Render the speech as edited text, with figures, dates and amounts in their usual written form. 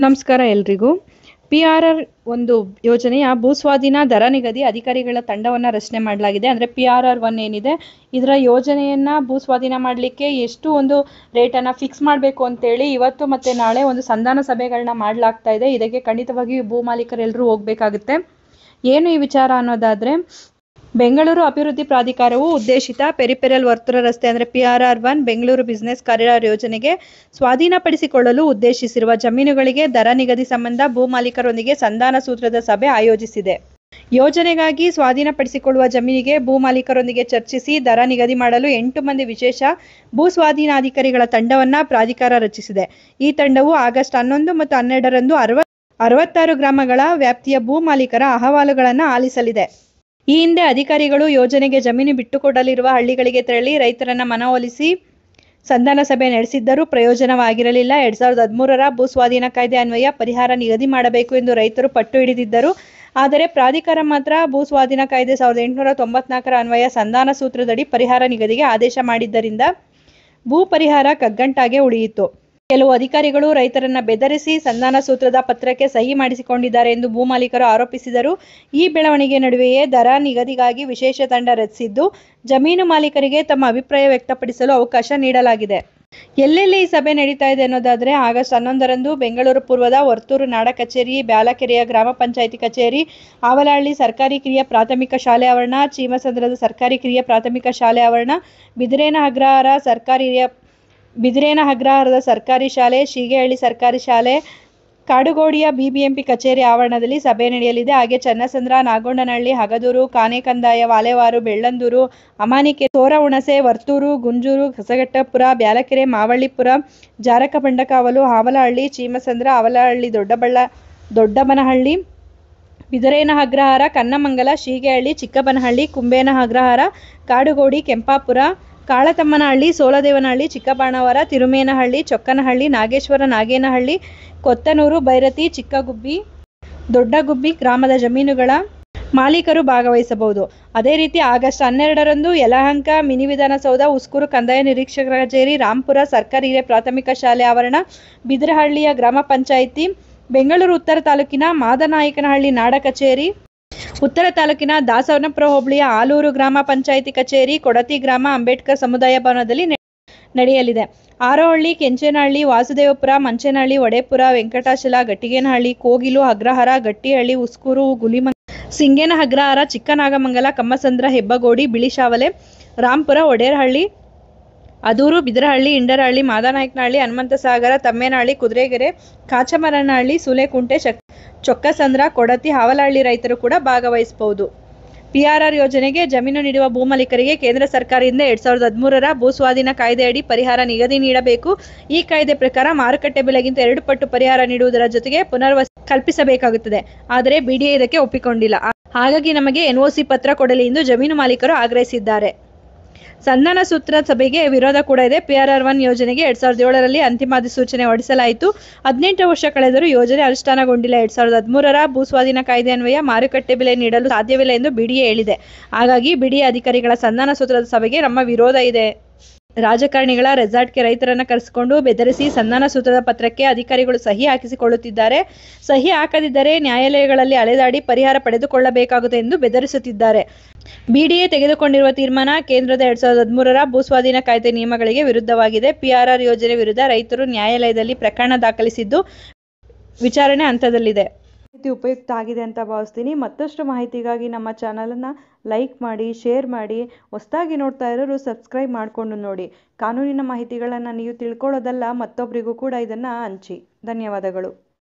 ನಮಸ್ಕಾರ ಎಲ್ರಿಗೂ. PRR ಒಂದು ಯೋಜನೆಯ ಭೂಸ್ವಾಧೀನ ದರ ನಿಗದಿ ಅಧಿಕಾರಿಗಳ ತಂಡವನ್ನು ರಚನೆ ಮಾಡಲಾಗಿದೆ. ಅಂದರೆ PRR1 ಏನಿದೆ ಇದರ ಯೋಜನೆಯನ್ನು ಭೂಸ್ವಾಧೀನ ಮಾಡಲಿಕ್ಕೆ ಎಷ್ಟು ಒಂದು ರೇಟನ್ನು ಫಿಕ್ಸ್ ಮಾಡಬೇಕು ಅಂತೇಳಿ ಇವತ್ತು ಮತ್ತು ನಾಳೆ ಒಂದು ಸಂಧಾನ ಸಭೆಗಳನ್ನ ಮಾಡಲಾಗ್ತಾ ಇದೆ. ಇದಕ್ಕೆ ಖಂಡಿತವಾಗಿ ಭೂ ಮಾಲೀಕರೆಲ್ಲರೂ ಹೋಗಬೇಕಾಗುತ್ತೆ. ಏನು ಈ ವಿಚಾರ ಅನ್ನೋದಾದರೆ, ಬೆಂಗಳೂರು ಅಭಿವೃದ್ಧಿ ಪ್ರಾಧಿಕಾರವು ಉದ್ದೇಶಿತ ಪೆರಿಫೆರಲ್ ವರ್ತುಲ ರಸ್ತೆ ಅಂದರೆ PRR1 ಬೆಂಗಳೂರು ಬಿಸಿನೆಸ್ ಕಾರಿಡಾರ್ ಯೋಜನೆಗೆ ಸ್ವಾಧೀನಪಡಿಸಿಕೊಳ್ಳಲು ಉದ್ದೇಶಿಸಿರುವ ಜಮೀನುಗಳಿಗೆ ದರ ನಿಗದಿ ಸಂಬಂಧ ಭೂ ಮಾಲೀಕರೊಂದಿಗೆ ಸಂಧಾನ ಸೂತ್ರದ ಸಭೆ ಆಯೋಜಿಸಿದೆ. ಯೋಜನೆಗಾಗಿ ಸ್ವಾಧೀನಪಡಿಸಿಕೊಳ್ಳುವ ಜಮೀನಿಗೆ ಭೂ ಮಾಲೀಕರೊಂದಿಗೆ ಚರ್ಚಿಸಿ ದರ ನಿಗದಿ ಮಾಡಲು 8 ಮಂದಿ ವಿಶೇಷ ಭೂ ಸ್ವಾಧೀನಾಧಿಕಾರಿಗಳ ತಂಡವನ್ನು ಪ್ರಾಧಿಕಾರ ರಚಿಸಿದೆ. ಈ ತಂಡವು ಆಗಸ್ಟ್ 11 ಮತ್ತು 12ರಂದು 66 ಗ್ರಾಮಗಳ ವ್ಯಾಪ್ತಿಯ ಭೂ ಮಾಲೀಕರ ಅಹವಾಲುಗಳನ್ನು ಆಲಿಸಲಿದೆ. ಈ ಹಿಂದೆ ಅಧಿಕಾರಿಗಳು ಯೋಜನೆಗೆ ಜಮೀನು ಬಿಟ್ಟುಕೊಡಲಿರುವ ಹಳ್ಳಿಗಳಿಗೆ ತೆರಳಿ ರೈತರನ್ನ ಮನವೊಲಿಸಿ ಸಂಧಾನ ಸಭೆ ನಡೆಸಿದ್ದರೂ ಪ್ರಯೋಜನವಾಗಿರಲಿಲ್ಲ. 2013ರ ಭೂ ಸ್ವಾಧೀನ ಕಾಯ್ದೆ ಅನ್ವಯ ಪರಿಹಾರ ನಿಗದಿ ಮಾಡಬೇಕು ಎಂದು ರೈತರು ಪಟ್ಟು ಹಿಡಿದಿದ್ದರು. ಆದರೆ ಪ್ರಾಧಿಕಾರ ಮಾತ್ರ ಭೂ ಸ್ವಾಧೀನ ಕಾಯ್ದೆ 1894ರ ಅನ್ವಯ ಸಂಧಾನ ಸೂತ್ರದಡಿ ಪರಿಹಾರ ನಿಗದಿಗೆ ಆದೇಶ ಮಾಡಿದ್ದರಿಂದ ಭೂ ಪರಿಹಾರ ಕಗ್ಗಂಟಾಗೆ ಉಳಿಯಿತು. ಕೆಲವು ಅಧಿಕಾರಿಗಳು ರೈತರನ್ನ ಬೆದರಿಸಿ ಸಂಧಾನ ಸೂತ್ರದ ಪತ್ರಕ್ಕೆ ಸಹಿ ಮಾಡಿಸಿಕೊಂಡಿದ್ದಾರೆ ಎಂದು ಭೂ ಮಾಲೀಕರು ಆರೋಪಿಸಿದರು. ಈ ಬೆಳವಣಿಗೆ ನಡುವೆಯೇ ದರ ನಿಗದಿಗಾಗಿ ವಿಶೇಷ ತಂಡ ರಚಿಸಿದ್ದು, ಜಮೀನು ಮಾಲೀಕರಿಗೆ ತಮ್ಮ ಅಭಿಪ್ರಾಯ ವ್ಯಕ್ತಪಡಿಸಲು ಅವಕಾಶ ನೀಡಲಾಗಿದೆ. ಎಲ್ಲೆಲ್ಲಿ ಈ ಸಭೆ ನಡೀತಾ ಇದೆ ಅನ್ನೋದಾದರೆ, ಆಗಸ್ಟ್ 11ರಂದು ಬೆಂಗಳೂರು ಪೂರ್ವದ ವರ್ತೂರು ನಾಡ ಕಚೇರಿ, ಬ್ಯಾಲಕೆರೆಯ ಗ್ರಾಮ ಪಂಚಾಯಿತಿ ಕಚೇರಿ, ಆವಲಹಳ್ಳಿ ಸರ್ಕಾರಿ ಕಿರಿಯ ಪ್ರಾಥಮಿಕ ಶಾಲೆ ಆವರಣ, ಚೀಮಸಂದ್ರದ ಸರ್ಕಾರಿ ಕಿರಿಯ ಪ್ರಾಥಮಿಕ ಶಾಲೆ ಆವರಣ, ಬಿದಿರೇನ ಅಗ್ರಹಾರದ ಸರ್ಕಾರಿ ಶಾಲೆ, ಶೀಗೆಹಳ್ಳಿ ಸರ್ಕಾರಿ ಶಾಲೆ, ಕಾಡುಗೋಡಿಯ BBMP ಕಚೇರಿ ಆವರಣದಲ್ಲಿ ಸಭೆ ನಡೆಯಲಿದೆ. ಹಾಗೆ ಚನ್ನಸಂದ್ರ, ನಾಗೊಂಡನಹಳ್ಳಿ, ಹಗದೂರು, ಕಾನೇಕಂದಾಯ, ವಾಲೆವಾರು, ಬೆಳ್ಳಂದೂರು, ಅಮಾನಿಕೆರೆ, ತೋರಹುಣಸೆ, ವರ್ತೂರು, ಗುಂಜೂರು, ಕಸಗಟ್ಟಪುರ, ಬ್ಯಾಲಕೆರೆ, ಮಾವಳ್ಳಿಪುರ, ಜಾರಕಬಂಡಕಾವಲು, ಆವಲಹಳ್ಳಿ, ಚೀಮಸಂದ್ರ, ಆವಲಹಳ್ಳಿ, ದೊಡ್ಡಬನಹಳ್ಳಿ, ಬಿದಿರೇನ ಅಗ್ರಹಾರ, ಕನ್ನಮಂಗಲ, ಶೀಗೆಹಳ್ಳಿ, ಚಿಕ್ಕಬನಹಳ್ಳಿ, ಕುಂಬೇನ ಅಗ್ರಹಾರ, ಕಾಡುಗೋಡಿ, ಕೆಂಪಾಪುರ, ಕಾಳತಮ್ಮನಹಳ್ಳಿ, ಸೋಲದೇವನಹಳ್ಳಿ, ಚಿಕ್ಕಬಾಣಾವರ, ತಿರುಮೇನಹಳ್ಳಿ, ಚೊಕ್ಕನಹಳ್ಳಿ, ನಾಗೇಶ್ವರ, ನಾಗೇನಹಳ್ಳಿ, ಕೊತ್ತನೂರು, ಬೈರತಿ, ಚಿಕ್ಕಗುಬ್ಬಿ, ದೊಡ್ಡಗುಬ್ಬಿ ಗ್ರಾಮದ ಜಮೀನುಗಳ ಮಾಲೀಕರು ಭಾಗವಹಿಸಬಹುದು. ಅದೇ ರೀತಿ ಆಗಸ್ಟ್ 12ರಂದು ಯಲಹಂಕ ಮಿನಿ ವಿಧಾನಸೌಧ, ಉಸ್ಕೂರು ಕಂದಾಯ ನಿರೀಕ್ಷಕರ ಕಚೇರಿ, ರಾಂಪುರ ಸರ್ಕಾರಿ ಹಿರಿಯ ಪ್ರಾಥಮಿಕ ಶಾಲೆ ಆವರಣ, ಬಿದರಹಳ್ಳಿಯ ಗ್ರಾಮ ಪಂಚಾಯಿತಿ, ಬೆಂಗಳೂರು ಉತ್ತರ ತಾಲೂಕಿನ ಮಾದನಾಯಕನಹಳ್ಳಿ ನಾಡ ಕಚೇರಿ, ಉತ್ತರ ತಾಲೂಕಿನ ದಾಸವನಪುರ ಹೋಬಳಿಯ ಆಲೂರು ಗ್ರಾಮ ಪಂಚಾಯಿತಿ ಕಚೇರಿ, ಕೊಡತಿ ಗ್ರಾಮ ಅಂಬೇಡ್ಕರ್ ಸಮುದಾಯ ಭವನದಲ್ಲಿ ನಡೆಯಲಿದೆ. ಆರೋಹಳ್ಳಿ, ಕೆಂಚೇನಹಳ್ಳಿ, ವಾಸುದೇವಪುರ, ಮಂಚೇನಹಳ್ಳಿ, ಒಡೆಪುರ, ವೆಂಕಟಾಚಲ, ಗಟ್ಟಿಗೇನಹಳ್ಳಿ, ಕೋಗಿಲು, ಅಗ್ರಹಾರ, ಗಟ್ಟಿಹಳ್ಳಿ, ಉಸ್ಕೂರು, ಸಿಂಗೇನ ಅಗ್ರಹಾರ, ಚಿಕ್ಕನಾಗಮಂಗಲ, ಕಮ್ಮಸಂದ್ರ, ಹೆಬ್ಬಗೋಡಿ, ಬಿಳಿಶಾವಲೆ, ರಾಂಪುರ, ಒಡೇರಹಳ್ಳಿ, ಅದೂರು, ಬಿದರಹಳ್ಳಿ, ಇಂಡರಹಳ್ಳಿ, ಮಾದನಾಯಕನಹಳ್ಳಿ, ಹನುಮಂತಸಾಗರ, ತಮ್ಮೇನಹಳ್ಳಿ, ಕುದುರೆಗೆರೆ, ಕಾಚಮರನಹಳ್ಳಿ, ಸೂಲೆಕುಂಟೆ, ಚೊಕ್ಕಸಂದ್ರ, ಕೊಡತಿ, ಆವಲಹಳ್ಳಿ ರೈತರು ಕೂಡ ಭಾಗವಹಿಸಬಹುದು. PRR ಯೋಜನೆಗೆ ಜಮೀನು ನೀಡುವ ಭೂಮಾಲೀಕರಿಗೆ ಕೇಂದ್ರ ಸರ್ಕಾರದಿಂದ 2013ರ ಭೂ ಸ್ವಾಧೀನ ಕಾಯ್ದೆಯಡಿ ಪರಿಹಾರ ನಿಗದಿ ನೀಡಬೇಕು. ಈ ಕಾಯ್ದೆ ಪ್ರಕಾರ ಮಾರುಕಟ್ಟೆ ಬೆಲೆಗಿಂತ 2 ಪಟ್ಟು ಪರಿಹಾರ ನೀಡುವುದರ ಜೊತೆಗೆ ಪುನರ್ವಸತಿ ಕಲ್ಪಿಸಬೇಕಾಗುತ್ತದೆ. ಆದರೆ BDA ಇದಕ್ಕೆ ಒಪ್ಪಿಕೊಂಡಿಲ್ಲ. ಹಾಗಾಗಿ ನಮಗೆ NOC ಪತ್ರ ಕೊಡಲಿ ಎಂದು ಜಮೀನು ಮಾಲೀಕರು ಆಗ್ರಹಿಸಿದ್ದಾರೆ. ಸಂಧಾನ ಸೂತ್ರ ಸಭೆಗೆ ವಿರೋಧ ಕೂಡ ಇದೆ. PRR1 ಯೋಜನೆಗೆ 2007ರಲ್ಲಿ ಅಂತಿಮ ಅಧಿಸೂಚನೆ ಹೊರಡಿಸಲಾಯಿತು. 18 ವರ್ಷ ಕಳೆದರೂ ಯೋಜನೆ ಅನುಷ್ಠಾನಗೊಂಡಿಲ್ಲ. 2013ರ ಭೂ ಸ್ವಾಧೀನ ಕಾಯ್ದೆ ಅನ್ವಯ ಮಾರುಕಟ್ಟೆ ಬೆಲೆ ನೀಡಲು ಸಾಧ್ಯವಿಲ್ಲ ಎಂದು BDA ಹೇಳಿದೆ. ಹಾಗಾಗಿ BDA ಅಧಿಕಾರಿಗಳ ಸಂಧಾನ ಸೂತ್ರದ ಸಭೆಗೆ ನಮ್ಮ ವಿರೋಧ ಇದೆ. ರಾಜಕಾರಣಿಗಳ ರೆಸಾರ್ಟ್ಗೆ ರೈತರನ್ನ ಕರೆಸಿಕೊಂಡು ಬೆದರಿಸಿ ಸಂಧಾನ ಸೂತ್ರದ ಪತ್ರಕ್ಕೆ ಅಧಿಕಾರಿಗಳು ಸಹಿ ಹಾಕಿಸಿಕೊಳ್ಳುತ್ತಿದ್ದಾರೆ. ಸಹಿ ಹಾಕದಿದ್ದರೆ ನ್ಯಾಯಾಲಯಗಳಲ್ಲಿ ಅಲೆದಾಡಿ ಪರಿಹಾರ ಪಡೆದುಕೊಳ್ಳಬೇಕಾಗುತ್ತದೆ ಎಂದು ಬೆದರಿಸುತ್ತಿದ್ದಾರೆ. BDA ತೆಗೆದುಕೊಂಡಿರುವ ತೀರ್ಮಾನ ಕೇಂದ್ರದ 2013ರ ಭೂಸ್ವಾಧೀನ ಕಾಯ್ದೆ ನಿಯಮಗಳಿಗೆ ವಿರುದ್ಧವಾಗಿದೆ. PRR ಯೋಜನೆ ವಿರುದ್ಧ ರೈತರು ನ್ಯಾಯಾಲಯದಲ್ಲಿ ಪ್ರಕರಣ ದಾಖಲಿಸಿದ್ದು ವಿಚಾರಣೆ ಹಂತದಲ್ಲಿದೆ. ಉಪಯುಕ್ತ ಆಗಿದೆ ಅಂತ ಭಾವಿಸ್ತೀನಿ. ಮತ್ತಷ್ಟು ಮಾಹಿತಿಗಾಗಿ ನಮ್ಮ ಚಾನಲನ್ನು ಲೈಕ್ ಮಾಡಿ, ಶೇರ್ ಮಾಡಿ. ಹೊಸದಾಗಿ ನೋಡ್ತಾ ಇರೋರು ಸಬ್ಸ್ಕ್ರೈಬ್ ಮಾಡಿಕೊಂಡು ನೋಡಿ. ಕಾನೂನಿನ ಮಾಹಿತಿಗಳನ್ನು ನೀವು ತಿಳ್ಕೊಳ್ಳೋದಲ್ಲ, ಮತ್ತೊಬ್ಬರಿಗೂ ಕೂಡ ಇದನ್ನು ಹಂಚಿ. ಧನ್ಯವಾದಗಳು.